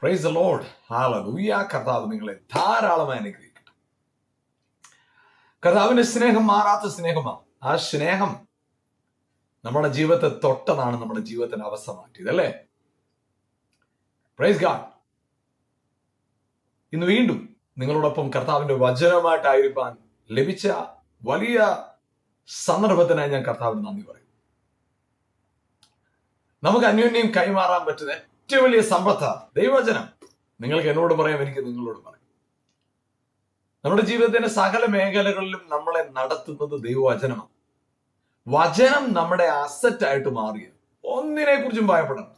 Praise the Lord. Hallelujah. കർത്താവ് നിങ്ങളെ ധാരാളമായി അനുഗ്രഹിക്കട്ടെ. കർത്താവിന്റെ സ്നേഹം മാറാത്ത സ്നേഹമാണ്. ആ സ്നേഹം നമ്മുടെ ജീവിതത്തെ തൊട്ടതാണ് നമ്മുടെ ജീവിതത്തിന്റെ അവസ്ഥ മാറ്റിയത്, അല്ലേ? Praise God. ഇന്ന് വീണ്ടും നിങ്ങളോടൊപ്പം കർത്താവിന്റെ വചനമായിട്ടായിരിക്കാൻ ലഭിച്ച വലിയ സന്ദർഭത്തിനായി ഞാൻ കർത്താവിന് നന്ദി പറയും. നമുക്ക് അന്യോന്യം കൈമാറാൻ പറ്റുന്ന ഏറ്റവും വലിയ സമ്പത്താണ് ദൈവവചനം. നിങ്ങൾക്ക് എന്നോട് പറയാം, എനിക്ക് നിങ്ങളോട് പറയാം. നമ്മുടെ ജീവിതത്തിന്റെ സകല മേഖലകളിലും നമ്മളെ നടത്തുന്നത് ദൈവവചനമാണ്. വചനം നമ്മുടെ അസറ്റായിട്ട് മാറിയത്. ഒന്നിനെ കുറിച്ചും ഭയപ്പെടണം.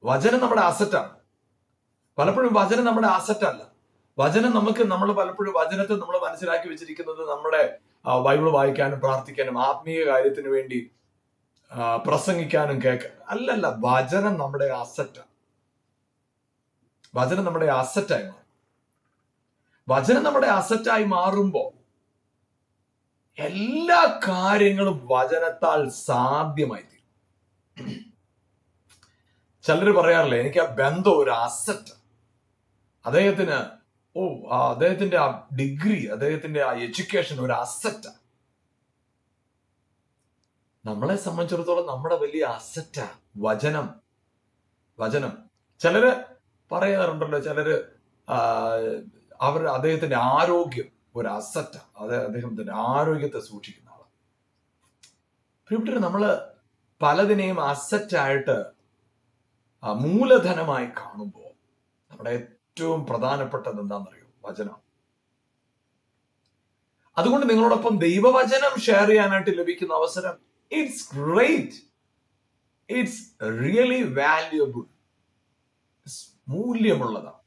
വചനം നമ്മുടെ അസറ്റാണ്. പലപ്പോഴും വചനം നമ്മുടെ അസറ്റല്ല. വചനം നമ്മൾ പലപ്പോഴും വചനത്തെ നമ്മൾ മനസ്സിലാക്കി വെച്ചിരിക്കുന്നത് നമ്മുടെ ബൈബിൾ വായിക്കാനും പ്രാർത്ഥിക്കാനും ആത്മീയ കാര്യത്തിന് വേണ്ടി പ്രസംഗിക്കാനും കേൾക്കാനും അല്ലല്ല. വചനം നമ്മുടെ അസറ്റാണ്. വചനം നമ്മുടെ അസറ്റായി മാറും. വചനം നമ്മുടെ അസറ്റായി മാറുമ്പോൾ എല്ലാ കാര്യങ്ങളും വചനത്താൽ സാധ്യമായി തീരും. ചിലർ പറയാറില്ലേ, എനിക്ക് ആ ബന്ധം ഒരു അസറ്റ്. അദ്ദേഹത്തിന് അദ്ദേഹത്തിന്റെ ആ ഡിഗ്രി, അദ്ദേഹത്തിന്റെ ആ എഡ്യൂക്കേഷൻ ഒരു അസറ്റാണ്. നമ്മളെ സംബന്ധിച്ചിടത്തോളം നമ്മുടെ വലിയ അസറ്റാ വചനം. വചനം ചിലര് പറയാറുണ്ടല്ലോ, ചിലര് അദ്ദേഹത്തിന്റെ ആരോഗ്യം ഒരു അസറ്റാ. അദ്ദേഹത്തിന്റെ ആരോഗ്യത്തെ സൂക്ഷിക്കുന്ന ആളാണ്. പ്രിയപ്പെട്ടവരെ, നമ്മള് പലതിനെയും അസറ്റായിട്ട് മൂലധനമായി കാണുമ്പോൾ നമ്മുടെ ഏറ്റവും പ്രധാനപ്പെട്ടത് എന്താണെന്നറിയോ? വചനം. അതുകൊണ്ട് നിങ്ങളോടൊപ്പം ദൈവവചനം ഷെയർ ചെയ്യാനായിട്ട് ലഭിക്കുന്ന അവസരം it's great. It's really valuable. മൂല്യമുള്ളതാണ്.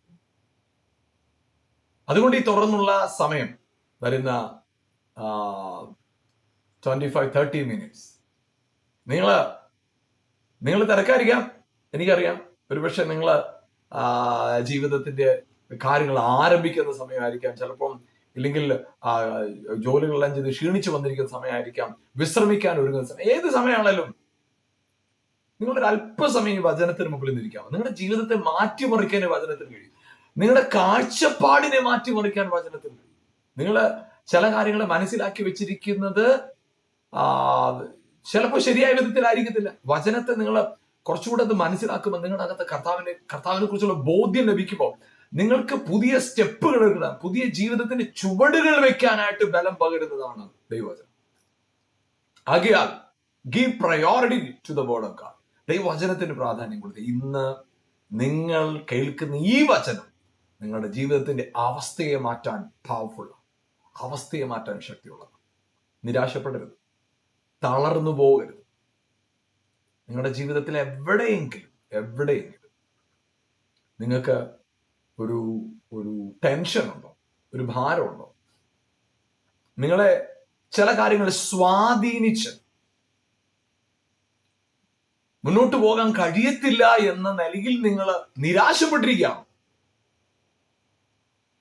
അതുകൊണ്ട് ഈ തുറന്നുള്ള സമയം വരുന്ന 25-30 മിനിറ്റ്സ് നിങ്ങൾ തിരക്കായിരിക്കാം, എനിക്കറിയാം. ഒരുപക്ഷെ നിങ്ങൾ ജീവിതത്തിന്റെ കാര്യങ്ങൾ ആരംഭിക്കുന്ന സമയമായിരിക്കാം, ചിലപ്പം ഇല്ലെങ്കിൽ ജോലികളെല്ലാം ചെയ്ത് ക്ഷീണിച്ചു വന്നിരിക്കുന്ന സമയമായിരിക്കാം, വിശ്രമിക്കാൻ ഒരുങ്ങുന്ന സമയം. ഏത് സമയമാണെങ്കിലും നിങ്ങളൊരു അല്പസമയം ഈ വചനത്തിന് മുമ്പിൽ നിൽക്കാം. നിങ്ങളുടെ ജീവിതത്തെ മാറ്റിമറിക്കാൻ വചനത്തിന് കഴിയും. നിങ്ങളുടെ കാഴ്ചപ്പാടിനെ മാറ്റിമറിക്കാൻ വചനത്തിന് കഴിയും. നിങ്ങൾ ചില കാര്യങ്ങൾ മനസ്സിലാക്കി വെച്ചിരിക്കുന്നത് ചിലപ്പോൾ ശരിയായ വിധത്തിലായിരിക്കത്തില്ല. വചനത്തെ നിങ്ങൾ കുറച്ചുകൂടെ അത് മനസ്സിലാക്കുമ്പോൾ നിങ്ങളുടെ അകത്ത് കർത്താവിനെ കുറിച്ചുള്ള ബോധ്യം ലഭിക്കുമ്പോൾ നിങ്ങൾക്ക് പുതിയ സ്റ്റെപ്പുകൾ എടുക്കണം. പുതിയ ജീവിതത്തിന്റെ ചുവടുകൾ വെക്കാനായിട്ട് ബലം പകരുന്നതാണ് ദൈവവചനം. ആകയാൽ give priority to the word of God. ദൈവവചനത്തിന് പ്രാധാന്യം കൊടുത്ത് ഇന്ന് നിങ്ങൾ കേൾക്കുന്ന ഈ വചനം നിങ്ങളുടെ ജീവിതത്തിന്റെ അവസ്ഥയെ മാറ്റാൻ പവർഫുൾ, അവസ്ഥയെ മാറ്റാൻ ശക്തിയുള്ളതാണ്. നിരാശപ്പെടരുത്, തളർന്നു പോകരുത്. നിങ്ങളുടെ ജീവിതത്തിൽ എവിടെയെങ്കിലും നിങ്ങൾക്ക് ഒരു ടെൻഷൻ ഉണ്ടോ, ഒരു ഭാരമുണ്ടോ, നിങ്ങളെ ചില കാര്യങ്ങൾ സ്വാധീനിച്ച് മുന്നോട്ട് പോകാൻ കഴിയത്തില്ല എന്ന നിലയിൽ നിങ്ങൾ നിരാശപ്പെട്ടിരിക്കുകയാണ്.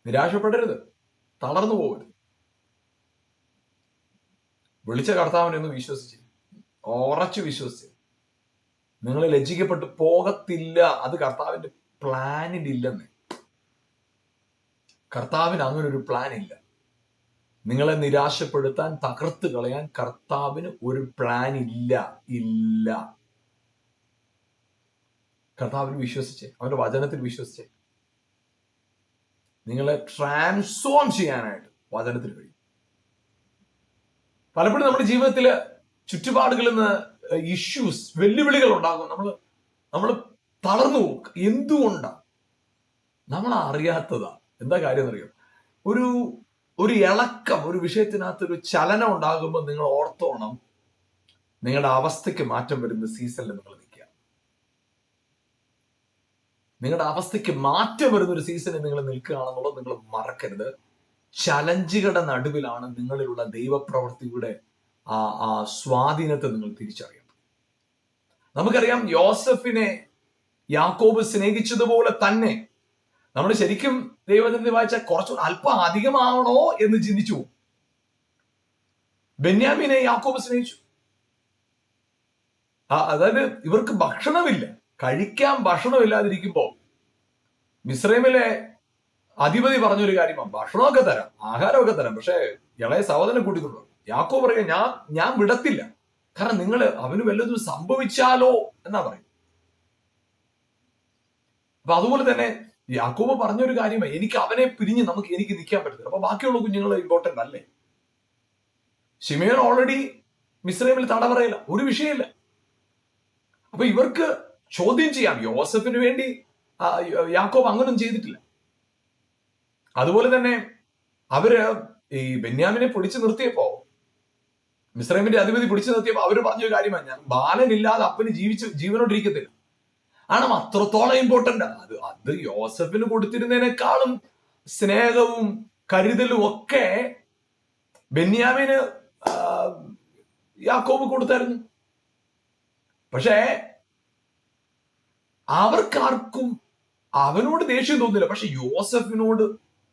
നിരാശപ്പെടരുത്, തളർന്നു പോകരുത്. വിളിച്ച കർത്താവിനെ ഒന്ന് വിശ്വസിച്ച്, ഉറച്ചു വിശ്വസിച്ച്, നിങ്ങൾ ലജ്ജിക്കപ്പെട്ട് പോകത്തില്ല. അത് കർത്താവിന്റെ പ്ലാനിലില്ലെന്ന്. കർത്താവിന് അങ്ങനെ ഒരു പ്ലാൻ ഇല്ല. നിങ്ങളെ നിരാശപ്പെടുത്താൻ, തകർത്ത് കളയാൻ കർത്താവിന് ഒരു പ്ലാൻ ഇല്ല. കർത്താവിൽ വിശ്വസിച്ചേ, അവന്റെ വചനത്തിൽ വിശ്വസിച്ചേ. നിങ്ങളെ ട്രാൻസ്ഫോം ചെയ്യാനായിട്ട് വചനത്തിൽ കഴിയും. പലപ്പോഴും നമ്മുടെ ജീവിതത്തില് ചുറ്റുപാടുകളിൽ നിന്ന് ഇഷ്യൂസ്, വെല്ലുവിളികൾ ഉണ്ടാകും. നമ്മൾ തളർന്നു പോകും. എന്തുകൊണ്ടാണ്? നമ്മൾ അറിയാത്തതാ. എന്താ കാര്യം എന്നറിയോ? ഒരു ഇളക്കം, ഒരു വിഷയത്തിനകത്ത് ഒരു ചലനം ഉണ്ടാകുമ്പോൾ നിങ്ങൾ ഓർത്തോണം, നിങ്ങളുടെ അവസ്ഥയ്ക്ക് മാറ്റം വരുന്ന സീസണിൽ നിങ്ങൾ നിൽക്കുക. നിങ്ങളുടെ അവസ്ഥയ്ക്ക് മാറ്റം വരുന്ന ഒരു സീസണിൽ നിങ്ങൾ നിൽക്കുകയാണെന്നുള്ളത് നിങ്ങൾ മറക്കരുത്. ചലഞ്ചുകളുടെ നടുവിലാണ് നിങ്ങളിലുള്ള ദൈവപ്രവൃത്തിയുടെ ആ സ്വാധീനത്തെ നിങ്ങൾ തിരിച്ചറിയണം. നമുക്കറിയാം, യോസഫിനെ യാക്കോബ് സ്നേഹിച്ചതുപോലെ തന്നെ നമ്മൾ ശരിക്കും ദൈവവചനത്തിൽ വായിച്ചാൽ കുറച്ചുകൂടെ അല്പം അധികമാവണോ എന്ന് ചിന്തിച്ചു. ബെന്യാമീനെ യാക്കോബ് സ്നേഹിച്ചു. അതായത് ഇവർക്ക് ഭക്ഷണമില്ല, കഴിക്കാൻ ഭക്ഷണമില്ലാതിരിക്കുമ്പോൾ മിസ്രൈമിലെ അധിപതി പറഞ്ഞൊരു കാര്യമാണ്, ഭക്ഷണമൊക്കെ തരാം, ആഹാരമൊക്കെ തരാം, പക്ഷെ ഇളയ സഹോദരനെ കൂട്ടിക്കൊണ്ടു. യാക്കോബ് പറയുക, ഞാൻ വിടത്തില്ല, കാരണം നിങ്ങൾ അവന് വല്ലതും സംഭവിച്ചാലോ എന്നാ പറയും. അപ്പൊ അതുപോലെ തന്നെ യാക്കോബ് പറഞ്ഞൊരു കാര്യമാണ്, എനിക്ക് അവനെ പിരിഞ്ഞ് എനിക്ക് നിൽക്കാൻ പറ്റത്തില്ല. അപ്പൊ ബാക്കിയുള്ള കുഞ്ഞുങ്ങൾ ഇമ്പോർട്ടന്റ് അല്ലേ? ശിമയോൻ ഓൾറെഡി മിസ്രൈമിൽ തടവറയില്ല, ഒരു വിഷയമില്ല. അപ്പൊ ഇവർക്ക് ചോദ്യം ചെയ്യാം. യോസഫിന് വേണ്ടി യാക്കോബ് അങ്ങനൊന്നും ചെയ്തിട്ടില്ല. അതുപോലെ തന്നെ അവര് ഈ ബെന്യാമിനെ പിടിച്ചു നിർത്തിയപ്പോ, മിസ്രൈമിന്റെ അധിപതി പിടിച്ചു നിർത്തിയപ്പോ അവര് പറഞ്ഞൊരു കാര്യമാണ്, ഞാൻ ബാലനില്ലാതെ അപ്പന് ജീവനോടിരിക്കത്തില്ല. കാരണം അത്രത്തോളം ഇമ്പോർട്ടന്റ്. അത് യോസഫിന് കൊടുത്തിരുന്നതിനേക്കാളും സ്നേഹവും കരുതലും ഒക്കെ ബെന്യാമിന് യാക്കോബ് കൊടുത്തായിരുന്നു. പക്ഷേ അവർക്കാർക്കും അവനോട് ദേഷ്യം തോന്നില്ല. പക്ഷെ യോസഫിനോട്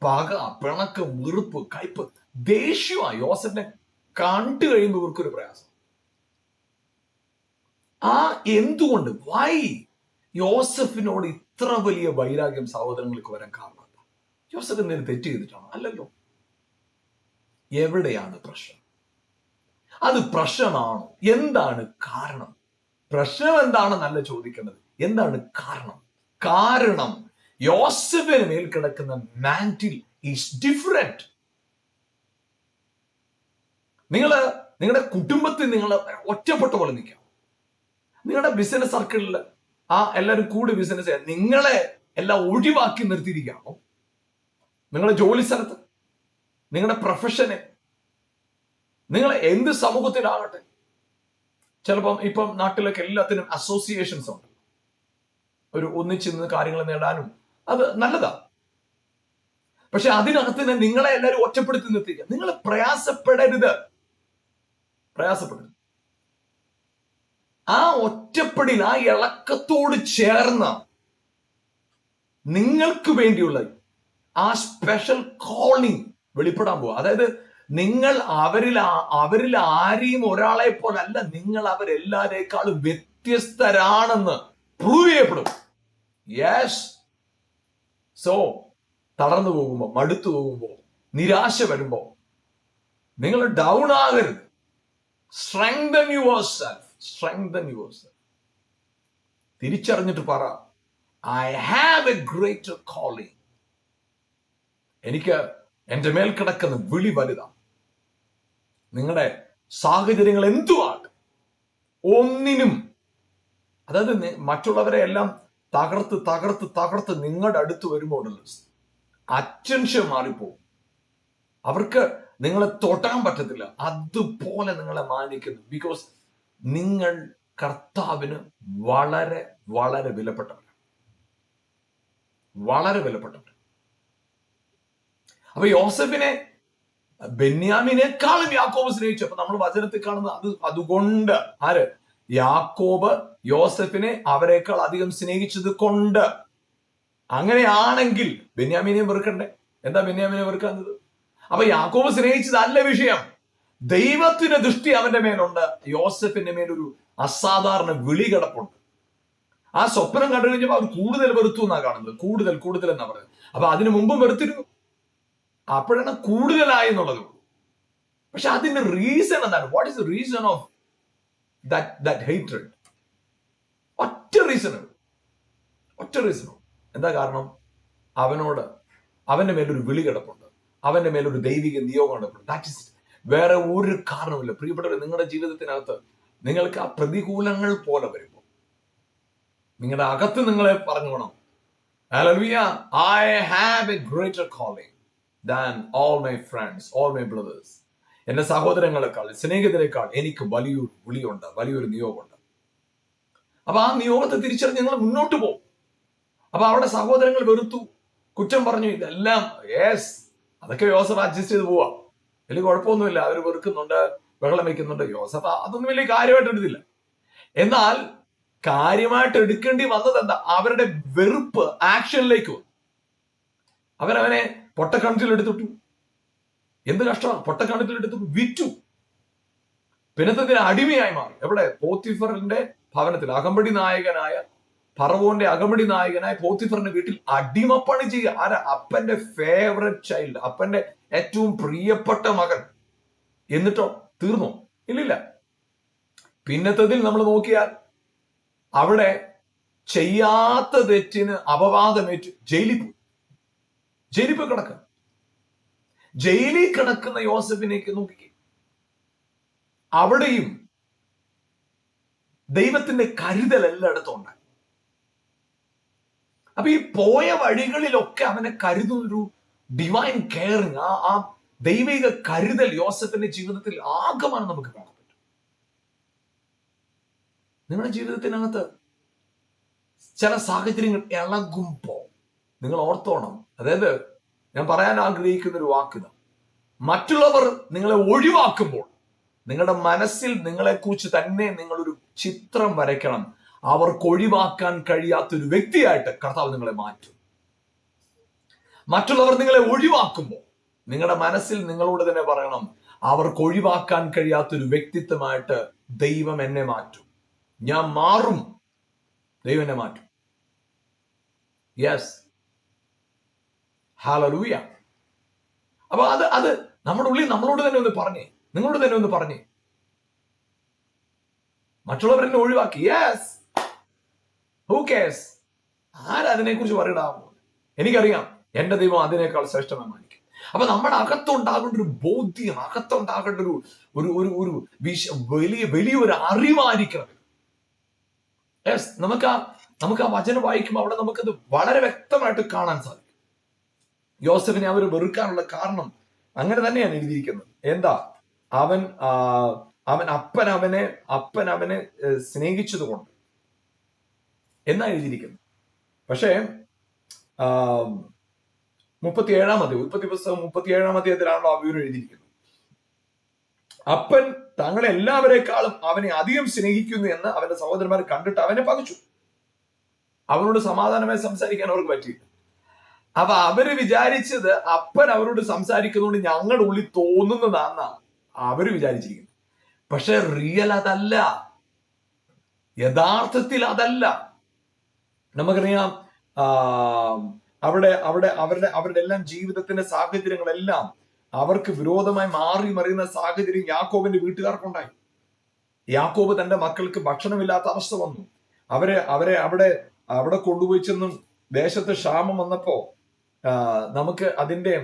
പക, പിണക്ക്, വെറുപ്പ്, കയ്പ്, ദേഷ്യമാ. യോസഫിനെ കണ്ടു കഴിയുമ്പോൾ ഇവർക്കൊരു പ്രയാസം. എന്തുകൊണ്ട് യോസഫിനോട് ഇത്ര വലിയ വൈരാഗ്യം സഹോദരങ്ങൾക്ക് വരാൻ കാരണം? യോസഫ് എന്തെങ്കിലും തെറ്റ് ചെയ്തിട്ടാണോ? അല്ലല്ലോ. എവിടെയാണ് പ്രശ്നം? അത് പ്രശ്നമാണോ? എന്താണ് കാരണം? പ്രശ്നം എന്താണെന്നല്ല ചോദിക്കേണ്ടത്, എന്താണ് കാരണം? കാരണം യോസഫിന് മേൽ കിടക്കുന്ന മാന്റിൽ ഈസ് ഡിഫറെന്റ്. നിങ്ങളുടെ കുടുംബത്തിൽ നിങ്ങൾ ഒറ്റപ്പെട്ട പോലെ നിൽക്കാം. നിങ്ങളുടെ ബിസിനസ് സർക്കിളിൽ എല്ലാവരും കൂടി ബിസിനസ് ചെയ്യാൻ നിങ്ങളെ എല്ലാം ഒഴിവാക്കി നിർത്തിയിരിക്കുകയാണോ? നിങ്ങളുടെ ജോലി സ്ഥലത്ത്, നിങ്ങളുടെ പ്രൊഫഷനെ, നിങ്ങളെ എന്ത് സമൂഹത്തിലാകട്ടെ. ചിലപ്പം ഇപ്പം നാട്ടിലൊക്കെ എല്ലാത്തിനും അസോസിയേഷൻസ് ഉണ്ട്. ഒരു ഒന്നിച്ച് നിന്ന് കാര്യങ്ങൾ നേടാനും അത് നല്ലതാ. പക്ഷെ അതിനകത്ത് തന്നെ നിങ്ങളെ എല്ലാവരും ഒറ്റപ്പെടുത്തി നിർത്തിയിരിക്കുക. നിങ്ങൾ പ്രയാസപ്പെടരുത്. ആ ഒറ്റപ്പെടിൽ, ആ ഇളക്കത്തോട് ചേർന്ന് നിങ്ങൾക്ക് വേണ്ടിയുള്ള ആ സ്പെഷ്യൽ കോളിംഗ് വെളിപ്പെടാൻ പോവുക. അതായത് നിങ്ങൾ അവരിൽ ആരെയും ഒരാളെ പോലല്ല, നിങ്ങൾ അവരെല്ലാരേക്കാളും വ്യത്യസ്തരാണെന്ന് പ്രൂവ് ചെയ്യപ്പെടും. യെസ്. സോ തളർന്നു പോകുമ്പോ, മടുത്തു പോകുമ്പോ, നിരാശ വരുമ്പോ നിങ്ങൾ ഡൗൺ ആകരുത്. Strengthen yourself. തിരിച്ചറിഞ്ഞിട്ട് പറ, I have a greater calling. എനിക്ക് എന്റെ മേൽ കിടക്കുന്ന വിളി വലുതാണ്. നിങ്ങളുടെ സാഹചര്യങ്ങൾ എന്തുമാണ്, ഒന്നിനും, അതായത് മറ്റുള്ളവരെ എല്ലാം തകർത്ത് നിങ്ങളുടെ അടുത്ത് വരുമ്പോൾ അറ്റൻഷൻ മാറിപ്പോകും. അവർക്ക് നിങ്ങളെ തൊട്ടാൻ പറ്റത്തില്ല. അതുപോലെ നിങ്ങളെ മാനിക്കുന്നു. ബിക്കോസ് നിങ്ങൾ കർത്താവിന് വളരെ വളരെ വിലപ്പെട്ടവരാണ്. വളരെ വിലപ്പെട്ടവർ. അപ്പൊ യോസഫിനെ ബെന്യാമിനേക്കാളും യാക്കോബ് സ്നേഹിച്ചു. അപ്പൊ നമ്മൾ വചനത്തിൽ കാണുന്നത് അതുകൊണ്ട് യാക്കോബ് യോസഫിനെ അവരെക്കാൾ അധികം സ്നേഹിച്ചത് കൊണ്ട്. അങ്ങനെയാണെങ്കിൽ ബെന്യാമിനെയും വെറുക്കണ്ടേ? എന്താ ബെന്യാമിനെ വെറുക്കുന്നത്? അപ്പൊ യാക്കോബ് സ്നേഹിച്ചതല്ല വിഷയം. ദൈവത്തിന്റെ ദൃഷ്ടി അവന്റെ മേലുണ്ട്. യോസഫിന്റെ മേലൊരു അസാധാരണ വിളി കിടപ്പുണ്ട്. ആ സ്വപ്നം കണ്ടു കഴിഞ്ഞപ്പോൾ അവർ കൂടുതൽ വെറുത്തു എന്നാ കാണുന്നത്. കൂടുതൽ എന്നാ പറയുന്നത്. അപ്പൊ അതിനു മുമ്പും വെറുത്തിരുന്നു, അപ്പോഴാണ് കൂടുതലായി എന്നുള്ളത്. പക്ഷെ അതിന്റെ റീസൺ എന്താണ്? What is the reason of that hatred? ഒറ്റ റീസൺ. എന്താ കാരണം? അവന്റെ മേലൊരു വിളി കിടപ്പുണ്ട്, അവന്റെ മേലൊരു ദൈവിക നിയോഗം കിടപ്പുണ്ട്. ദാറ്റ് ഇസ്, വേറെ ഒരു കാരണമില്ല. പ്രിയപ്പെട്ടവർ, നിങ്ങളുടെ ജീവിതത്തിനകത്ത് നിങ്ങൾക്ക് ആ പ്രതികൂലങ്ങൾ പോലെ വരുമ്പോൾ നിങ്ങളുടെ അകത്ത് നിങ്ങളെ പറഞ്ഞോണം, hallelujah, I have a greater calling than all my friends, all my brothers. എന്റെ സഹോദരങ്ങളെക്കാൾ, സ്നേഹിതരെക്കാൾ എനിക്ക് വലിയൊരു വിളിയുണ്ട്, വലിയൊരു നിയോഗമുണ്ട്. അപ്പൊ ആ നിയോഗത്തെ തിരിച്ചറിഞ്ഞ് നിങ്ങൾ മുന്നോട്ട് പോകും. അപ്പൊ അവിടെ സഹോദരങ്ങൾ വെറുത്തു, കുറ്റം പറഞ്ഞു, ഇതെല്ലാം യെസ്, അതൊക്കെ യോസഫ് അഡ്ജസ്റ്റ് ചെയ്ത് പോവാ. വലിയ കുഴപ്പമൊന്നുമില്ല. അവർ വെറുക്കുന്നുണ്ട്, ബഹളം വയ്ക്കുന്നുണ്ട്. യോസഫ് അതൊന്നും വലിയ കാര്യമായിട്ട് എടുത്തില്ല. എന്നാൽ കാര്യമായിട്ട് എടുക്കേണ്ടി വന്നത് എന്താ? അവരുടെ വെറുപ്പ് ആക്ഷനിലേക്ക് വന്നു. അവനെ പൊട്ടക്കണത്തിലെടുത്തിട്ടു. എന്ത് കഷ്ടമാണ്! പൊട്ടക്കണത്തിലെടുത്തിട്ടു, വിറ്റു. പിന്നത്തെ അടിമയായി മാറി. എവിടെ? പോത്തിഫറിന്റെ ഭവനത്തിൽ അകമ്പടി നായകനായ ഫറവോന്റെ അകമ്പടി നായകനായ പോത്തിഫറിന്റെ വീട്ടിൽ അടിമപ്പണി ചെയ്യുക. ആരാ? അപ്പന്റെ ഫേവററ്റ് ചൈൽഡ്, അപ്പന്റെ ഏറ്റവും പ്രിയപ്പെട്ട മകൻ. എന്നിട്ടോ തീർന്നോ? ഇല്ലില്ല. പിന്നത്തതിൽ നമ്മൾ നോക്കിയാൽ അവിടെ ചെയ്യാത്ത തെറ്റിന് അപവാദമേറ്റ് ജയിലിൽ പോയി. ജയിലിൽ പോയി കിടക്കുക. ജയിലിൽ കിടക്കുന്ന യോസഫിനേക്ക് നോക്കിക്കേ. അവിടെയും ദൈവത്തിന്റെ കരുതൽ എല്ലായിടത്തും ഉണ്ടായി. അപ്പൊ ഈ പോയ വഴികളിലൊക്കെ അവനെ കരുതുന്നൊരു ഡിവൈൻ കെയറിങ്, ആ ദൈവിക കരുതൽ യോസഫിന്റെ ജീവിതത്തിൽ ആകമാണ് നമുക്ക് കാണാൻ പറ്റും. നിങ്ങളുടെ ജീവിതത്തിനകത്ത് ചില സാഹചര്യങ്ങൾ ഇളകുമ്പോ നിങ്ങൾ ഓർത്തോണം. അതായത് ഞാൻ പറയാൻ ആഗ്രഹിക്കുന്ന ഒരു വാക്കിതാണ്, മറ്റുള്ളവർ നിങ്ങളെ ഒഴിവാക്കുമ്പോൾ നിങ്ങളുടെ മനസ്സിൽ നിങ്ങളെക്കുറിച്ച് തന്നെ നിങ്ങളൊരു ചിത്രം വരയ്ക്കണം. അവർക്ക് ഒഴിവാക്കാൻ കഴിയാത്തൊരു വ്യക്തിയായിട്ട് കർത്താവ് നിങ്ങളെ മാറ്റും. മറ്റുള്ളവർ നിങ്ങളെ ഒഴിവാക്കുമ്പോൾ നിങ്ങളുടെ മനസ്സിൽ നിങ്ങളോട് തന്നെ പറയണം, അവർക്ക് ഒഴിവാക്കാൻ കഴിയാത്തൊരു വ്യക്തിത്വമായിട്ട് ദൈവം എന്നെ മാറ്റും. ഞാൻ മാറും, ദൈവം എന്നെ മാറ്റും. Yes, hallelujah. അപ്പൊ അത് നമ്മുടെ ഉള്ളിൽ നമ്മളോട് തന്നെ ഒന്ന് പറഞ്ഞേ, നിങ്ങളോട് തന്നെ ഒന്ന് പറഞ്ഞേ. മറ്റുള്ളവർ എന്നെ ഒഴിവാക്കി, യെസ്, ഹൂ കേഴ്സ്? ആരതിനെ കുറിച്ച് പറയിടാമോ? എനിക്കറിയാം എന്റെ ദൈവം അതിനേക്കാൾ ശ്രേഷ്ഠമായി മാനിക്കും. അപ്പൊ നമ്മുടെ അകത്തുണ്ടാകേണ്ട ഒരു ബോധ്യം, അകത്തുണ്ടാകേണ്ട ഒരു വലിയൊരു അറിവായിരിക്കണം. യെസ്, നമുക്ക് ആ വചനം വായിക്കുമ്പോൾ അവിടെ നമുക്കത് വളരെ വ്യക്തമായിട്ട് കാണാൻ സാധിക്കും. യോസഫിനെ അവർ വെറുക്കാനുള്ള കാരണം അങ്ങനെ തന്നെയാണ് എഴുതിയിരിക്കുന്നത്. എന്താ? അപ്പൻ അവനെ സ്നേഹിച്ചത് കൊണ്ട് എന്നാ എഴുതിയിരിക്കുന്നത്. പക്ഷേ 37-ാം അധ്യായം, ഉൽപ്പത്തി പുസ്തകം 37-ാം അധ്യായത്തിലാണല്ലോ ആ വിവരം എഴുതിയിരിക്കുന്നത്. അപ്പൻ തങ്ങളെ എല്ലാവരെക്കാളും അവനെ അധികം സ്നേഹിക്കുന്നു എന്ന് അവന്റെ സഹോദരന്മാർ കണ്ടിട്ട് അവനെ പകച്ചു. അവനോട് സമാധാനമായി സംസാരിക്കാൻ അവർക്ക് പറ്റിയില്ല. അപ്പൊ അവര് വിചാരിച്ചത് അപ്പൻ അവരോട് സംസാരിക്കുന്നതുകൊണ്ട് ഞങ്ങളുടെ ഉള്ളിൽ തോന്നുന്നതാണെന്നാണ് അവര് വിചാരിച്ചിരിക്കുന്നത്. പക്ഷെ റിയൽ അതല്ല, യഥാർത്ഥത്തിൽ അതല്ല. നമുക്കറിയാം, അവരുടെ എല്ലാം ജീവിതത്തിന്റെ സാഹചര്യങ്ങളെല്ലാം അവർക്ക് വിരോധമായി മാറി മറിയുന്ന സാഹചര്യം യാക്കോബിന്റെ വീട്ടുകാർക്കുണ്ടായി. യാക്കോബ് തന്റെ മക്കൾക്ക് ഭക്ഷണമില്ലാത്ത അവസ്ഥ വന്നു. അവരെ അവിടെ കൊണ്ടുപോയി ചെന്നും ദേശത്ത് ക്ഷാമം വന്നപ്പോ നമുക്ക് അതിന്റെ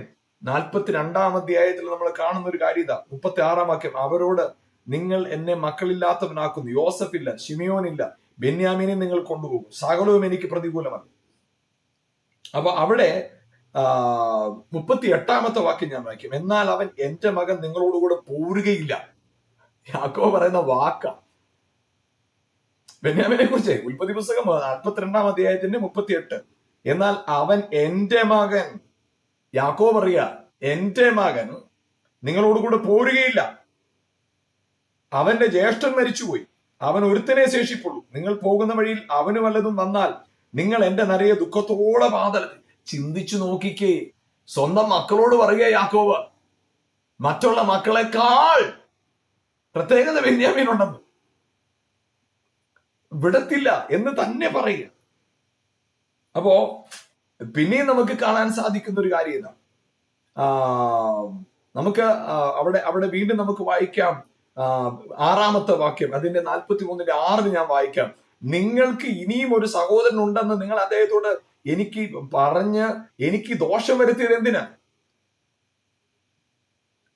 42-ാം അധ്യായത്തിൽ നമ്മൾ കാണുന്ന ഒരു കാര്യം ഇതാ, 36-ാം വാക്യം. അവരോട്, നിങ്ങൾ എന്നെ മക്കളില്ലാത്തവനാക്കുന്നു. യോസഫില്ല, ശിമിയോനില്ല, ബെന്യാമീനെ നിങ്ങൾ കൊണ്ടുപോകും, സകലവും എനിക്ക് പ്രതികൂലമല്ല. അപ്പൊ അവിടെ 38-ാമത്തെ വാക്യം ഞാൻ വായിക്കും. എന്നാൽ അവൻ എന്റെ മകൻ നിങ്ങളോടുകൂടെ പോരുകയില്ല. യാക്കോബ് പറയുന്ന വാക്ക ബെന്യാമീനെ കുറിച്ച് ഉൽപ്പത്തി പുസ്തകം 42-ാം അധ്യായത്തിന്റെ 38. എന്നാൽ അവൻ എന്റെ മകൻ, യാക്കോബ് പറയാ, എന്റെ മകൻ നിങ്ങളോടുകൂടെ പോരുകയില്ല. അവന്റെ ജ്യേഷ്ഠൻ മരിച്ചുപോയി, അവൻ ഒരുത്തനെ ശേഷിപ്പുള്ളൂ. നിങ്ങൾ പോകുന്ന വഴിയിൽ അവന് വല്ലതും വന്നാൽ നിങ്ങൾ എന്റെ നരയെ ദുഃഖത്തോടെ പാതലത്തിൽ. ചിന്തിച്ചു നോക്കിക്കേ, സ്വന്തം മക്കളോട് പറയുക യാക്കോബ്, മറ്റുള്ള മക്കളെക്കാൾ പ്രത്യേകത ബെന്യാമീനുണ്ടെന്ന്, വിടത്തില്ല എന്ന് തന്നെ പറയുക. അപ്പോ പിന്നെയും നമുക്ക് കാണാൻ സാധിക്കുന്ന ഒരു കാര്യം ഇതാണ്. നമുക്ക് അവിടെ വീണ്ടും നമുക്ക് വായിക്കാം 6-ാമത്തെ വാക്യം, അതിന്റെ 43-ന്റെ 6 ഞാൻ വായിക്കാം. നിങ്ങൾക്ക് ഇനിയും ഒരു സഹോദരൻ ഉണ്ടെന്ന് നിങ്ങൾ അദ്ദേഹത്തോട് എനിക്ക് ദോഷം വരുത്തിയത് എന്തിനാ?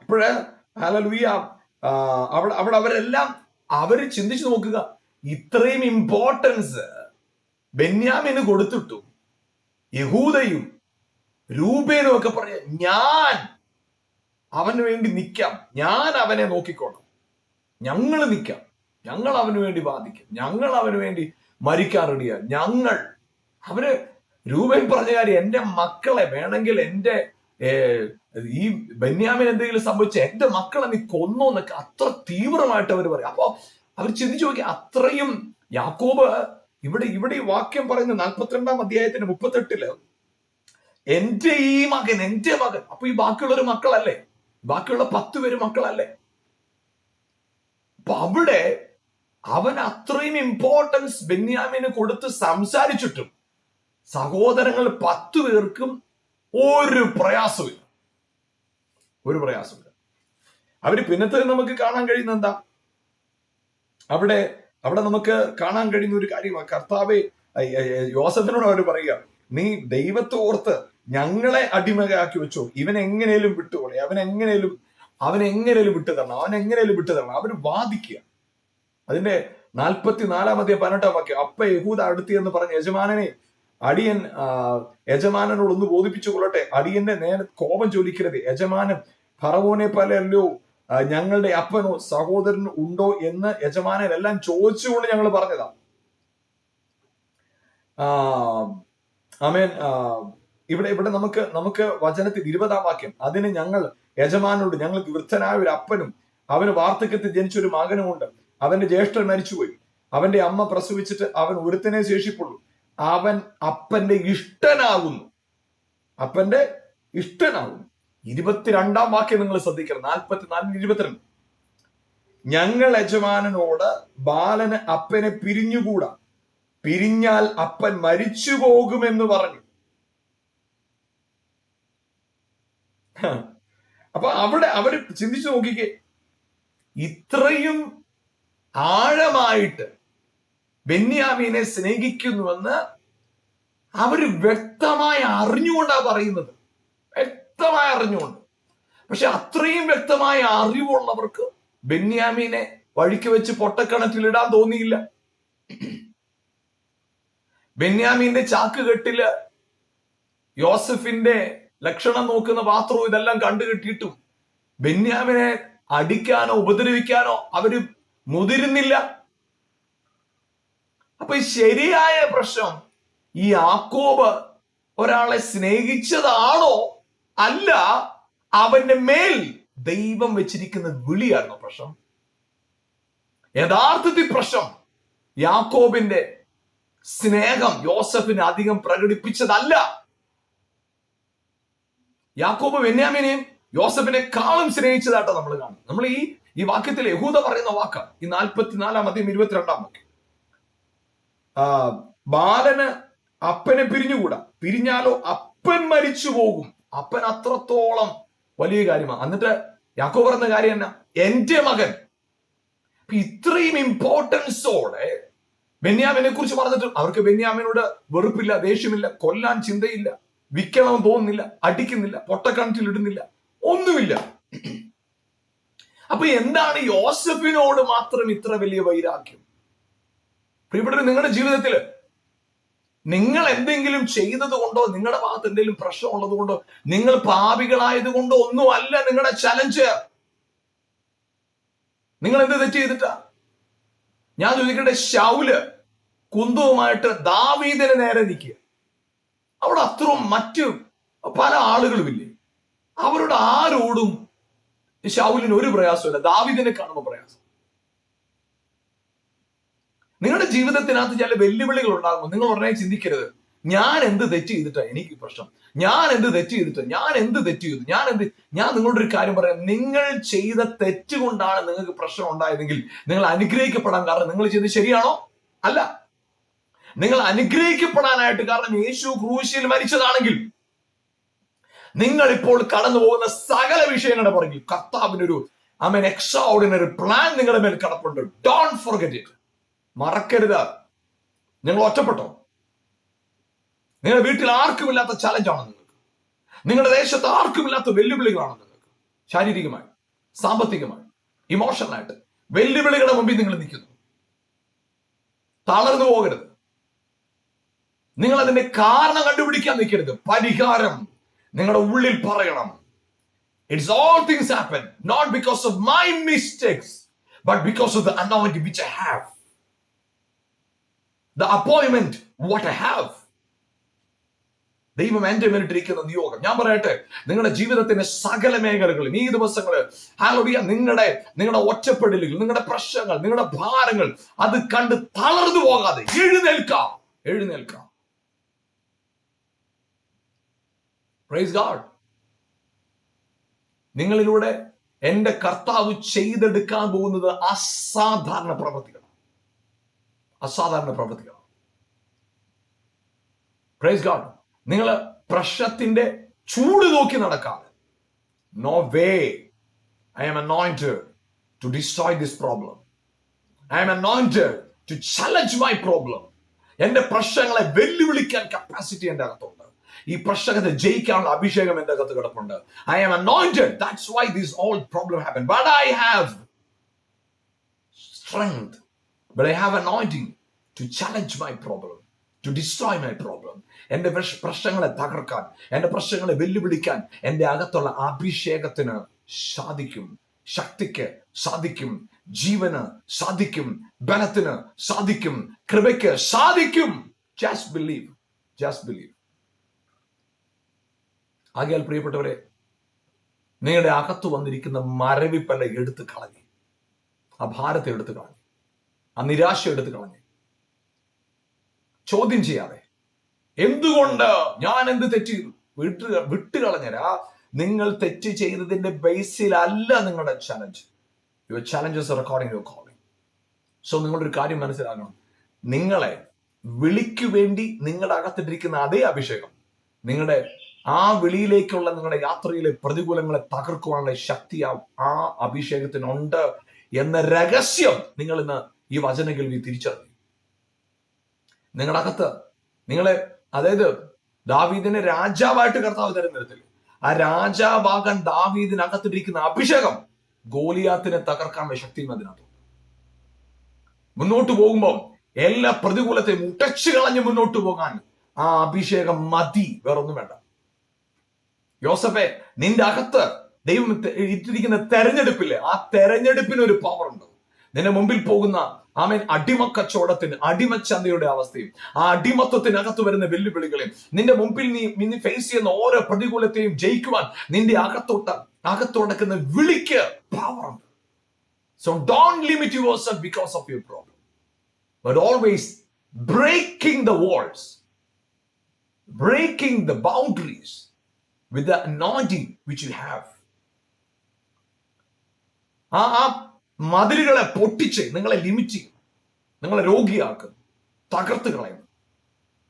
അപ്പോഴ് ഹല്ലേലൂയ, അവിടെ അവര് ചിന്തിച്ചു നോക്കുക, ഇത്രയും ഇമ്പോർട്ടൻസ് ബെന്യാമീന് കൊടുത്തിട്ടു യഹൂദയും രൂബേനും ഒക്കെ പറഞ്ഞ, ഞാൻ അവന് വേണ്ടി നിൽക്കാം, ഞാൻ അവനെ നോക്കിക്കോളാം, ഞങ്ങൾ നിൽക്കാം, ഞങ്ങൾ അവന് വേണ്ടി വാദിക്കാം, ഞങ്ങൾ അവന് വേണ്ടി മരിക്കാൻ റെഡിയാ. അവര് രൂപൻ പറഞ്ഞ കാര്യം, എന്റെ മക്കളെ വേണമെങ്കിൽ ഈ ബെന്യാമീൻ എന്തെങ്കിലും സംഭവിച്ച എന്റെ മക്കളെ നീ കൊന്നോന്നൊക്കെ അത്ര തീവ്രമായിട്ട് അവർ പറയും. അപ്പൊ അവർ ചിന്തിച്ചു നോക്കി, അത്രയും യാക്കോബ് ഇവിടെ ഈ വാക്യം പറയുന്ന 42-ാം അധ്യായത്തിന്റെ 38 എന്റെ മകൻ. അപ്പൊ ഈ ബാക്കിയുള്ളൊരു മക്കളല്ലേ? ബാക്കിയുള്ള 10 പേര് മക്കളല്ലേ? അപ്പൊ അവിടെ അവൻ അത്രയും ഇമ്പോർട്ടൻസ് ബെന്യാമിന് കൊടുത്ത് സംസാരിച്ചിട്ടും സഹോദരങ്ങൾ 10 പേർക്കും ഒരു പ്രയാസമില്ല. അവര് പിന്നത്തെ നമുക്ക് കാണാൻ കഴിയുന്ന എന്താ? അവിടെ നമുക്ക് കാണാൻ കഴിയുന്ന ഒരു കാര്യമാണ്, കർത്താവെ യോസഫിനോട് അവർ പറയുക, നീ ദൈവത്തെ ഓർത്ത് ഞങ്ങളെ അടിമയാക്കി വെച്ചോ, ഇവൻ എങ്ങനെയും വിട്ടുകൊള്ളേ, അവൻ എങ്ങനെയും വിട്ടു തരണം. അവര് വാദിക്കുക. അതിന്റെ 44-18 വാക്യം, അപ്പ യഹൂദ അടുത്ത് എന്ന് പറഞ്ഞ യജമാനനെ യജമാനനോട് ഒന്ന് ബോധിപ്പിച്ചു കൊള്ളട്ടെ, അടിയന്റെ നേരെ കോപം ചൊലിക്കരുത്. യജമാനൻ ഫറവോനെ പോലെയല്ലോ, ഞങ്ങളുടെ അപ്പനോ സഹോദരനോ ഉണ്ടോ എന്ന് യജമാനെല്ലാം ചോദിച്ചുകൊണ്ട് ഞങ്ങൾ പറഞ്ഞതാ. ആമേൻ. ഇവിടെ നമുക്ക് വചനത്തിൽ 20 വാക്യം, അതിന് ഞങ്ങൾ യജമാനോട്, ഞങ്ങൾക്ക് വൃദ്ധനായ ഒരു അപ്പനും അവന് വാർദ്ധക്യത്തിൽ ജനിച്ചൊരു മകനുമുണ്ട്. അവന്റെ ജ്യേഷ്ഠൻ മരിച്ചുപോയി. അവന്റെ അമ്മ പ്രസവിച്ചിട്ട് അവൻ ഒരുത്തനെ ശേഷിപ്പുള്ളൂ. അവൻ അപ്പന്റെ ഇഷ്ടനാകുന്നു. 22 വാക്യം നിങ്ങൾ ശ്രദ്ധിക്കണം. 44-22. ഞങ്ങൾ യജമാനനോട് ബാലന് അപ്പനെ പിരിഞ്ഞുകൂടാ, പിരിഞ്ഞാൽ അപ്പൻ മരിച്ചു പോകുമെന്ന് പറഞ്ഞു. അപ്പൊ അവിടെ അവര് ചിന്തിച്ചു നോക്കിക്കേ, ഇത്രയും ആഴമായിട്ട് ബെന്യാമീനെ സ്നേഹിക്കുന്നുവെന്ന് അവര് വ്യക്തമായി അറിഞ്ഞുകൊണ്ടാ പറയുന്നത്, വ്യക്തമായി അറിഞ്ഞുകൊണ്ട്. പക്ഷെ അത്രയും വ്യക്തമായ അറിവുള്ളവർക്ക് ബെന്യാമീനെ വഴിക്ക് വെച്ച് പൊട്ടക്കിണറ്റിലിടാൻ തോന്നിയില്ല. ബെന്യാമീന്റെ ചാക്കുകെട്ടില് യോസഫിന്റെ ലക്ഷണം നോക്കുന്ന പാത്രവും ഇതെല്ലാം കണ്ടുകെട്ടിയിട്ടും ബെന്യാമിനെ അടിക്കാനോ ഉപദ്രവിക്കാനോ അവര് മുതിരുന്നില്ല. അപ്പൊ ഈ ശരിയായ പ്രശ്നം, ഈ യാക്കോബ് ഒരാളെ സ്നേഹിച്ചതാണോ അല്ല അവന്റെ മേൽ ദൈവം വെച്ചിരിക്കുന്ന വിളിയായിരുന്നു പ്രശ്നം. യഥാർത്ഥത്തിൽ പ്രശ്നം യാക്കോബിന്റെ സ്നേഹം യോസഫിന് അധികം പ്രകടിപ്പിച്ചതല്ല. യാക്കോബ് ബെന്യാമീനെയും യോസഫിനെക്കാളും സ്നേഹിച്ചതായിട്ടോ നമ്മൾ കാണും. നമ്മൾ ഈ വാക്യത്തിൽ യഹൂദ പറയുന്ന വാക്ക്, ഈ 44-22 വാക്യം, ബാലന് അപ്പനെ പിരിഞ്ഞുകൂടാ, പിരിഞ്ഞാലോ അപ്പൻ മരിച്ചു പോകും. അപ്പൻ അത്രത്തോളം വലിയ കാര്യമാണ്. എന്നിട്ട് യാക്കോബ് പറയുന്ന കാര്യം എന്നാ? എന്റെ മകൻ. ഇത്രയും ഇമ്പോർട്ടൻസോടെ ബെന്യാമിനെ കുറിച്ച് പറഞ്ഞിട്ട് അവർക്ക് ബെന്യാമിനോട് വെറുപ്പില്ല, ദേഷ്യമില്ല, കൊല്ലാൻ ചിന്തയില്ല, വിൽക്കണമെന്ന് തോന്നുന്നില്ല, അടിക്കുന്നില്ല, പൊട്ടക്കണറ്റിൽ ഇടുന്നില്ല, ഒന്നുമില്ല. അപ്പൊ എന്താണ് യോസഫിനോട് മാത്രം ഇത്ര വലിയ വൈരാഗ്യം? പ്രിയപ്പെട്ടവരെ, നിങ്ങളുടെ ജീവിതത്തിൽ നിങ്ങൾ എന്തെങ്കിലും ചെയ്തത് കൊണ്ടോ, നിങ്ങളുടെ ഭാഗത്ത് എന്തെങ്കിലും പ്രശ്നം ഉള്ളത് കൊണ്ടോ, നിങ്ങൾ പാപികളായത് കൊണ്ടോ ഒന്നുമല്ല നിങ്ങളുടെ ചലഞ്ച്. നിങ്ങൾ എന്ത് തെറ്റ് ചെയ്തിട്ടാ? ഞാൻ ചോദിക്കട്ടെ, ശൗല് കുന്തവുമായിട്ട് ദാവീദിനെ നേരെ നിൽക്കുക. അവിടെ അത്രയും മറ്റു പല ആളുകളുമില്ലേ? അവരുടെ ആരോടും ശൗലിന് ഒരു പ്രയാസമില്ല, ദാവീദിനെ കാണുമ്പോൾ പ്രയാസം. നിങ്ങളുടെ ജീവിതത്തിനകത്ത് ചില വെല്ലുവിളികൾ ഉണ്ടാകുമ്പോൾ നിങ്ങൾ ഉടനെ ചിന്തിക്കരുത്, ഞാൻ എന്ത് തെറ്റ് ചെയ്തിട്ടാ എനിക്ക് പ്രശ്നം, ഞാൻ എന്ത് തെറ്റ് ചെയ്തു. ഞാൻ നിങ്ങളോട് ഒരു കാര്യം പറയാം, നിങ്ങൾ ചെയ്ത തെറ്റ് കൊണ്ടാണ് നിങ്ങൾക്ക് പ്രശ്നം ഉണ്ടായതെങ്കിൽ നിങ്ങൾ അനുഗ്രഹിക്കപ്പെടാൻ കാരണം നിങ്ങൾ ചെയ്തത് ശരിയാണോ? അല്ല. നിങ്ങൾ അനുഗ്രഹിക്കപ്പെടാനായിട്ട് കാരണം യേശു ക്രൂശിൽ മരിച്ചതാണെങ്കിൽ നിങ്ങൾ ഇപ്പോൾ കടന്നു പോകുന്ന സകല വിഷയങ്ങളുടെ പുറകിൽ കർത്താവിനൊരു എക്സ്ട്രാ ഓർഡിനറി പ്ലാൻ നിങ്ങളുടെ മേൽ കിടപ്പുണ്ട്. Don't forget it. മറക്കരുത്. നിങ്ങൾ ഒറ്റപ്പെട്ടോ? നിങ്ങളുടെ വീട്ടിൽ ആർക്കുമില്ലാത്ത ചലഞ്ചാണ് നിങ്ങൾക്ക്. നിങ്ങളുടെ ദേശത്ത് ആർക്കുമില്ലാത്ത വെല്ലുവിളികളാണ് നിങ്ങൾക്ക്. ശാരീരികമായി, സാമ്പത്തികമായി, ഇമോഷണലായിട്ട് വെല്ലുവിളികളുടെ മുമ്പിൽ നിങ്ങൾ നിൽക്കുന്നു. തളർന്നു പോകരുത്. നിങ്ങൾ അതിന്റെ കാരണം കണ്ടുപിടിക്കാൻ നിൽക്കരുത്. പരിഹാരം നിങ്ങളുടെ ഉള്ളിൽ പറയണം. It's all things happen not because of my mistakes but because of the anointing which I have, the appointment what I have. ദൈവം എന്റെ മേലിട്ടിരിക്കുന്ന നിയോഗം. ഞാൻ പറയട്ടെ, നിങ്ങളുടെ ജീവിതത്തിന്റെ സകല മേഖലകളും ഈ ദിവസങ്ങള് ഹല്ലേലൂയ, നിങ്ങളുടെ ഒറ്റപ്പെടലുകൾ, നിങ്ങളുടെ പ്രശ്നങ്ങൾ, നിങ്ങളുടെ ഭാരങ്ങൾ അത് കണ്ട് തളർന്നു പോകാതെ എഴുന്നേൽക്കാം. Praise God. നിങ്ങളിലൂടെ എന്റെ കർത്താവ് ചെയ്തെടുക്കാൻ പോകുന്നത് അസാധാരണ പ്രവൃത്തികളാണ്. അസാധാരണ പ്രവൃത്തികളാണ്. Praise God. നിങ്ങൾ പ്രശ്നത്തിന്റെ ചൂട് നോക്കി നടക്കാതെ, no way, I am anointed to destroy this problem, I am anointed to challenge my problem. എന്റെ പ്രശ്നങ്ങളെ വെല്ലുവിളിക്കാൻ കപ്പാസിറ്റി എന്റെ അകത്തുണ്ട്. ഈ പ്രശ്നത്തെ ജയിക്കാനുള്ള അഭിഷേകം എന്റെ അകത്ത് കിടപ്പുണ്ട്. I am anointed. That's why this all problem happen. But I have strength, but I have anointing to challenge my problem, to destroy my problem. എന്റെ പ്രശ്നങ്ങളെ തകർക്കാൻ, എന്റെ പ്രശ്നങ്ങളെ വെല്ലുവിളിക്കാൻ എന്റെ അകത്തുള്ള അഭിഷേകത്തിന് സാധിക്കും. ശക്തിക്ക് സാധിക്കും, ജീവന് സാധിക്കും, ബലത്തിന് സാധിക്കും, കൃപയ്ക്ക് സാധിക്കും. Just believe, just believe. ആകയാൽ പ്രിയപ്പെട്ടവരെ, നിങ്ങളുടെ അകത്ത് വന്നിരിക്കുന്ന മരവിപ്പല്ല എടുത്ത് കളഞ്ഞു, ആ ഭാരത്തെ എടുത്തു കളഞ്ഞു, ആ നിരാശ എടുത്തു കളഞ്ഞു. ചോദ്യം ചെയ്യാതെ, എന്തുകൊണ്ട്, ഞാൻ എന്ത് തെറ്റ് ചെയ്തു, വിട്ടുകളഞ്ഞരാ. നിങ്ങൾ തെറ്റ് ചെയ്തതിന്റെ ബേസിലല്ല നിങ്ങളുടെ challenge. Your challenges are according to your calling. So നിങ്ങളൊരു കാര്യം മനസ്സിലാക്കണം, നിങ്ങളെ വിളിക്കു വേണ്ടി നിങ്ങളുടെ അകത്തിട്ടിരിക്കുന്ന അതേ അഭിഷേകം നിങ്ങളുടെ ആ വിളിയിലേക്കുള്ള നിങ്ങളുടെ യാത്രയിലെ പ്രതികൂലങ്ങളെ തകർക്കുവാനുള്ള ശക്തി ആ അഭിഷേകത്തിനുണ്ട് എന്ന രഹസ്യം നിങ്ങൾ ഇന്ന് ഈ വചന കേൾവി തിരിച്ചറിഞ്ഞു. നിങ്ങളുടെ അകത്ത് നിങ്ങളെ, അതായത് ദാവീദിനെ രാജാവായിട്ട് കർത്താവ് തിരഞ്ഞെടുത്തില്ല. ആ രാജാവാകാൻ ദാവീദിനകത്തിരിക്കുന്ന അഭിഷേകം ഗോലിയാത്തിനെ തകർക്കാനുള്ള ശക്തിയും അതിനകത്ത്. മുന്നോട്ട് പോകുമ്പോൾ എല്ലാ പ്രതികൂലത്തെയും ഉടച്ചു കളഞ്ഞ് മുന്നോട്ട് പോകാൻ ആ അഭിഷേകം മതി, വേറൊന്നും വേണ്ട. യോസഫേ, നിന്റെ അകത്ത് ദൈവം ഇട്ടിരിക്കുന്ന തെരഞ്ഞെടുപ്പില്ലേ, ആ തെരഞ്ഞെടുപ്പിന് ഒരു പവർ ഉണ്ട്. നിന്റെ മുമ്പിൽ പോകുന്ന അടിമക്കച്ചവടത്തിന്, അടിമച്ചന്തയുടെ അവസ്ഥയും ആ അടിമത്വത്തിനകത്ത് വരുന്ന വെല്ലുവിളികളെയും നിന്റെ മുമ്പിൽ നീ ഫേസ് ചെയ്യുന്ന ഓരോ പ്രതികൂലത്തെയും ജയിക്കുവാൻ നിന്റെ അകത്തോടക്കുന്ന വിളിക്ക് പവർ ഉണ്ട്. So don't limit yourself because of your problem, but always breaking the walls, breaking the boundaries with the anointing which you have. ആ മതിലുകളെ പൊട്ടിച്ച് നിങ്ങളെ ലിമിറ്റ് ചെയ്യും, നിങ്ങളെ രോഗിയാക്കും, തകർത്ത് കളയും,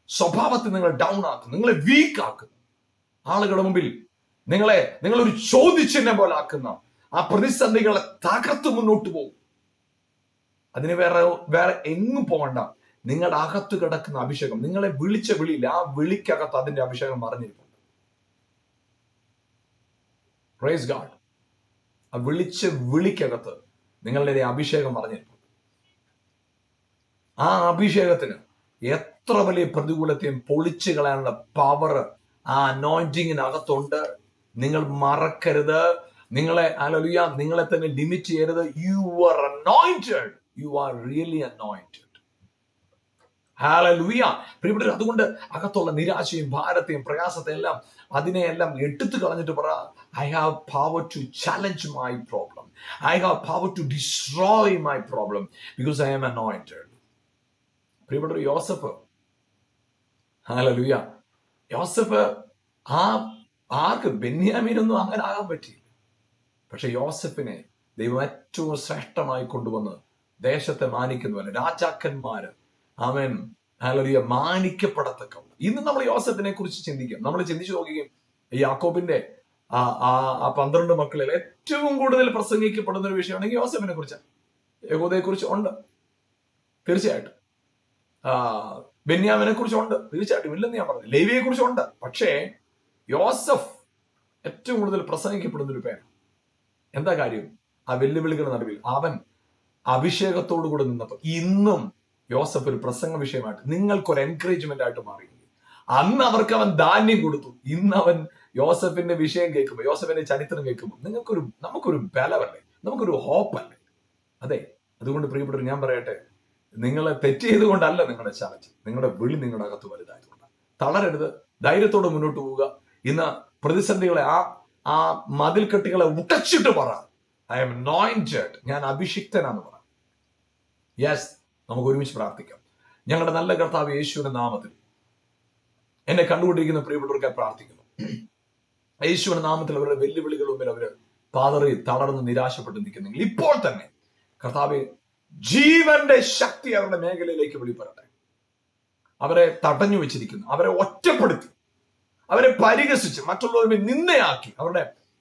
സ്വഭാവത്തെ നിങ്ങൾ ഡൗൺ ആക്കും, നിങ്ങളെ വീക്ക് ആക്കും, ആളുകളുടെ മുമ്പിൽ നിങ്ങളൊരു ചോദ്യചിഹ്നം പോലെ ആക്കുന്ന ആ പ്രതിസന്ധികളെ തകർത്ത് മുന്നോട്ട് പോകും. അതിന് വേറെ എങ്ങും പോകണ്ട. നിങ്ങളുടെ അകത്ത് കിടക്കുന്ന അഭിഷേകം, നിങ്ങളെ വിളിച്ച വിളിയിൽ ആ വിളിക്കകത്ത് അതിന്റെ അഭിഷേകം മറിഞ്ഞിരിക്കും. Praise God. ആ വിളിച്ച വിളിക്കകത്ത് നിങ്ങളുടെ അഭിഷേകം പറഞ്ഞിട്ടുണ്ട്. ആ അഭിഷേകത്തിന് എത്ര വലിയ പ്രതികൂലത്തെയും പൊളിച്ചു കളയാനുള്ള പവർ ആ അനോയിന്റിങ്ങിനകത്തുണ്ട്. നിങ്ങൾ മറക്കരുത്. നിങ്ങളെ തന്നെ ലിമിറ്റ് ചെയ്യരുത്. You are anointed, you are really anointed. Hallelujah. പ്രിയപ്പെട്ടവരെ, അതുകൊണ്ട് അകത്തുള്ള നിരാശയും ഭാരത്തെയും പ്രയാസത്തെ എല്ലാം അതിനെയെല്ലാം എടുത്തു കളഞ്ഞിട്ട് പറ, I have power to challenge my problem, I have power to destroy my problem because I am anointed. പ്രിയപ്പെട്ടവർ, യോസഫ്, ഹല്ലേലൂയ, യോസഫ് ആർക്ക് ബെന്യാമീനൊന്നും അങ്ങനെ ആകാൻ പറ്റിയില്ല. പക്ഷെ യോസഫിനെ ദൈവം ഏറ്റവും ശ്രേഷ്ഠമായി കൊണ്ടുവന്ന് ദേശത്തെ മാനിക്കുന്നവരെ, രാജാക്കന്മാര് അവൻ ഹല്ലേലൂയ മാനിക്കപ്പെടത്തക്ക. ഇന്ന് നമ്മൾ യോസഫിനെ കുറിച്ച് ചിന്തിക്കും. നമ്മൾ ചിന്തിച്ചു നോക്കുകയും യാക്കോബിന്റെ ആ 12 മക്കളിൽ ഏറ്റവും കൂടുതൽ പ്രസംഗിക്കപ്പെടുന്ന ഒരു വിഷയമാണെങ്കിൽ യോസഫിനെ കുറിച്ചാണ്. യഹൂദയെ കുറിച്ച് ഉണ്ട്, തീർച്ചയായിട്ടും. ബെന്യാമിനെ കുറിച്ചുണ്ട്, തീർച്ചയായിട്ടും. ഇല്ലെന്ന് ഞാൻ പറഞ്ഞു. ലേവിയെ കുറിച്ചുണ്ട്. പക്ഷേ യോസഫ് ഏറ്റവും കൂടുതൽ പ്രസംഗിക്കപ്പെടുന്ന ഒരു പേരാണ്. എന്താ കാര്യം? ആ വെല്ലുവിളികളുടെ നടുവിൽ അവൻ അഭിഷേകത്തോടു കൂടെ നിന്നപ്പോൾ ഇന്നും യോസഫ് ഒരു പ്രസംഗ വിഷയമായിട്ട് നിങ്ങൾക്കൊരു എൻകറേജ്മെന്റ് ആയിട്ട് മാറി. അന്ന് അവർക്ക് അവൻ ധാന്യം കൊടുത്തു. ഇന്ന് അവൻ യോസഫിന്റെ വിഷയം കേൾക്കുമ്പോൾ, യോസഫിന്റെ ചരിത്രം കേൾക്കുമ്പോൾ നമുക്കൊരു ബലമല്ലേ, നമുക്കൊരു ഹോപ്പല്ലേ? അതെ. അതുകൊണ്ട് പ്രിയപ്പെട്ടവർ, ഞാൻ പറയട്ടെ, നിങ്ങളെ തെറ്റ് ചെയ്തുകൊണ്ടല്ല നിങ്ങളുടെ ചലഞ്ച്, നിങ്ങളുടെ വിളി നിങ്ങളുടെ അകത്ത് വലുതായതുകൊണ്ടാണ്. തളരരുത്, ധൈര്യത്തോടെ മുന്നോട്ട് പോവുക. ഇന്ന് പ്രതിസന്ധികളെ ആ മതിൽക്കെട്ടുകളെ ഉടച്ചിട്ട് പറ, ഐ ആം അനോയിന്റഡ്, ഞാൻ അഭിഷിക്തനാന്ന് പറ. യെസ്, നമുക്ക് ഒരുമിച്ച് പ്രാർത്ഥിക്കാം. ഞങ്ങളുടെ നല്ല കർത്താവ് യേശുവിന്റെ നാമത്തിൽ എന്നെ കണ്ടുകൊണ്ടിരിക്കുന്ന പ്രിയപ്പെട്ടവർക്ക് പ്രാർത്ഥിക്കുന്നു. യേശുവിന്റെ നാമത്തിൽ അവരുടെ വെല്ലുവിളികൾ മുമ്പിൽ അവര് പാതറി തളർന്ന് നിരാശപ്പെട്ട് നിൽക്കുന്നെങ്കിൽ ഇപ്പോൾ തന്നെ കർത്താവെ ജീവന്റെ ശക്തി അവരുടെ മേഖലയിലേക്ക് വെളിപ്പെടട്ടെ. അവരെ തടഞ്ഞു വെച്ചിരിക്കുന്നു, അവരെ ഒറ്റപ്പെടുത്തി, അവരെ പരിഹസിച്ച്, മറ്റുള്ളവരെ നിന്നയാക്കി,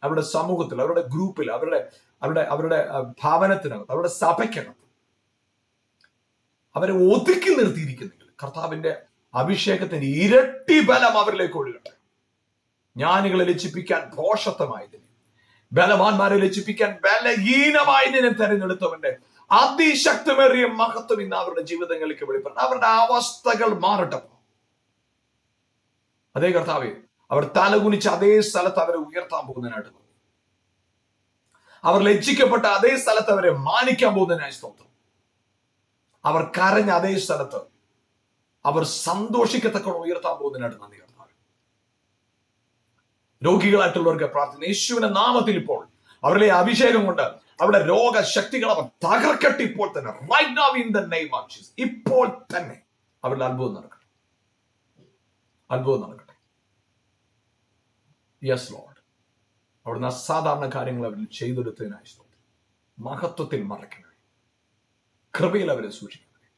അവരുടെ സമൂഹത്തിൽ, അവരുടെ ഗ്രൂപ്പിൽ, അവരുടെ ഭവനത്തിനകത്ത്, അവരുടെ സഭയ്ക്കകത്ത് അവരെ ഒതുക്കി നിർത്തിയിരിക്കുന്നെങ്കിൽ കർത്താവിന്റെ അഭിഷേകത്തിന്റെ ഇരട്ടി ബലം അവരിലേക്ക് ഒഴുകട്ടെ. ജ്ഞാനികളെ ലജ്ജിപ്പിക്കാൻ ഭോഷത്വമായതിനെ, ബലവാന്മാരെ ലജ്ജിപ്പിക്കാൻ ബലഹീനമായതിനെ തെരഞ്ഞെടുത്തവന്റെ അതിശക്തമേറിയ മഹത്വം ഇന്ന് അവരുടെ ജീവിതങ്ങളിലേക്ക് വെളിപ്പെടണം. അവരുടെ അവസ്ഥകൾ മാറട്ടെ. അതേ കർത്താവേ, അവർ തലകുനിച്ച് അതേ സ്ഥലത്ത് അവരെ ഉയർത്താൻ പോകുന്നതിനായിട്ട്, അവർ ലജ്ജിക്കപ്പെട്ട അതേ സ്ഥലത്ത് അവരെ മാനിക്കാൻ പോകുന്നതിനായി സ്തോത്രം. അവർ കരഞ്ഞ അതേ സ്ഥലത്ത് അവർ സന്തോഷിക്കത്തക്കോണം ഉയർത്താൻ പോകുന്നതിനായിട്ട് നന്ദി കർത്താവേ. രോഗികളായിട്ടുള്ളവർക്ക് പ്രാർത്ഥന യേശുവിന്റെ നാമത്തിൽ ഇപ്പോൾ അവരിലെ അഭിഷേകം കൊണ്ട് അവരുടെ രോഗശക്തികൾ അവർ തകർക്കട്ടെ. ഇപ്പോൾ തന്നെ, right now in the name of Jesus, ഇപ്പോൾ തന്നെ അവരുടെ അത്ഭുതം നടക്കട്ടെ, അത്ഭുതം നടക്കട്ടെ. യെസ് ലോർഡ്, അവിടുന്ന് അസാധാരണ കാര്യങ്ങൾ അവരിൽ ചെയ്തെടുത്തതിനായി സ്തോത്രം. മഹത്വത്തിൽ മറക്കണമേ, കൃപയിൽ അവരെ സൂക്ഷിക്കണമേ,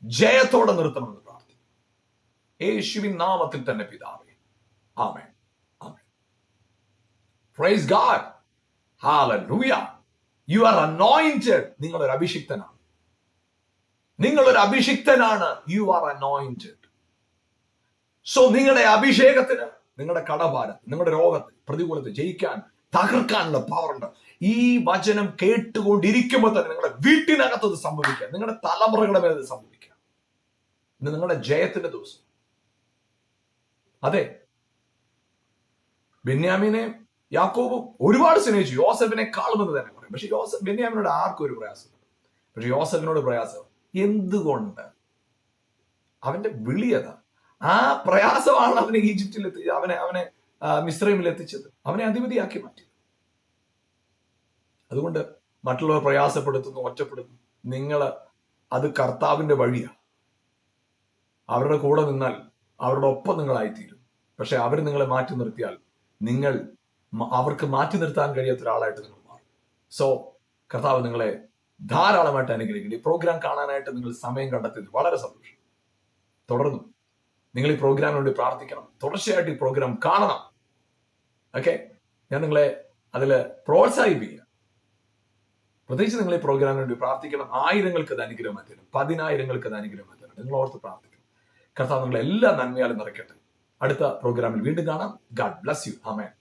ജയത്തോടെ നിർത്തണമെന്ന് പ്രാർത്ഥിക്കുന്നു യേശുവിൻ നാമത്തിൽ തന്നെ പിതാവേ, ആമേൻ, ആമേൻ. Praise God, hallelujah. You are anointed. നിങ്ങളൊരു അഭിഷിക്തനാണ്, നിങ്ങളൊരു അഭിഷിക്തനാണ്. You are anointed. സോ നിങ്ങളുടെ അഭിഷേകത്തിന്, നിങ്ങളുടെ കടഭാരം, നിങ്ങളുടെ രോഗത്തെ, പ്രതികൂലത്തെ ജയിക്കാൻ, തകർക്കാനുള്ള പവർ ഉണ്ട്. ഈ വചനം കേട്ടുകൊണ്ടിരിക്കുമ്പോൾ തന്നെ നിങ്ങളുടെ വീട്ടിനകത്ത് ഇത് സംഭവിക്കാം, നിങ്ങളുടെ തലമുറകളുടെ മേൽ ഇത് സംഭവിക്കാം. ഇന്ന് നിങ്ങളുടെ ജയത്തിന്റെ ദിവസം. അതെ, ബെന്യാമീനെ യാക്കോബ് ഒരുപാട് സ്നേഹിച്ചു, യോസഫിനെ കാണുമെന്ന് തന്നെ പറയും. പക്ഷെ ബെന്യാമിനോട് ആർക്കും ഒരു പ്രയാസം, പക്ഷെ യോസഫിനോട് പ്രയാസം. എന്തുകൊണ്ട്? അവന്റെ വിളിയത, ആ പ്രയാസമാണ് അവനെ ഈജിപ്തിൽ അവനെ മിസ്രൈമിൽ എത്തിച്ചത്, അവനെ അധിപതിയാക്കി മാറ്റി. അതുകൊണ്ട് മറ്റുള്ളവർ പ്രയാസപ്പെടുത്തുന്നു, ഒറ്റപ്പെടുത്തുന്നു, നിങ്ങൾ അത് കർത്താവിന്റെ വഴിയാണ്. അവരുടെ കൂടെ നിന്നാൽ അവരുടെ ഒപ്പം നിങ്ങളായിത്തീരും. പക്ഷെ അവർ നിങ്ങളെ മാറ്റി നിർത്തിയാൽ നിങ്ങൾ അവർക്ക് മാറ്റി നിർത്താൻ കഴിയാത്ത ഒരാളായിട്ട് നിങ്ങൾ മാറും. സോ കർത്താവ് നിങ്ങളെ ധാരാളമായിട്ട് അനുഗ്രഹിക്കും. ഈ പ്രോഗ്രാം കാണാനായിട്ട് നിങ്ങൾ സമയം കണ്ടെത്തിയത് വളരെ സന്തോഷം. തുടർന്നും നിങ്ങൾ ഈ പ്രോഗ്രാമിന് വേണ്ടി പ്രാർത്ഥിക്കണം, തുടർച്ചയായിട്ട് ഈ പ്രോഗ്രാം കാണണം. ഓക്കെ, ഞാൻ നിങ്ങളെ അതിൽ പ്രോത്സാഹിപ്പിക്കുക. പ്രത്യേകിച്ച് നിങ്ങൾ ഈ പ്രോഗ്രാമിന് വേണ്ടി പ്രാർത്ഥിക്കണം. ആയിരങ്ങൾക്ക് അത് അനുഗ്രഹമായി തരും, 10,000-ങ്ങൾക്ക് അത് അനുഗ്രഹമായി തരും. നിങ്ങൾ ഓർത്ത് പ്രാർത്ഥിക്കണം. കർത്താവ് നിങ്ങളെ എല്ലാ നന്മയാലും നിറയ്ക്കട്ടെ. അടുത്ത പ്രോഗ്രാമിൽ വീണ്ടും കാണാം. God bless you. ആമേൻ.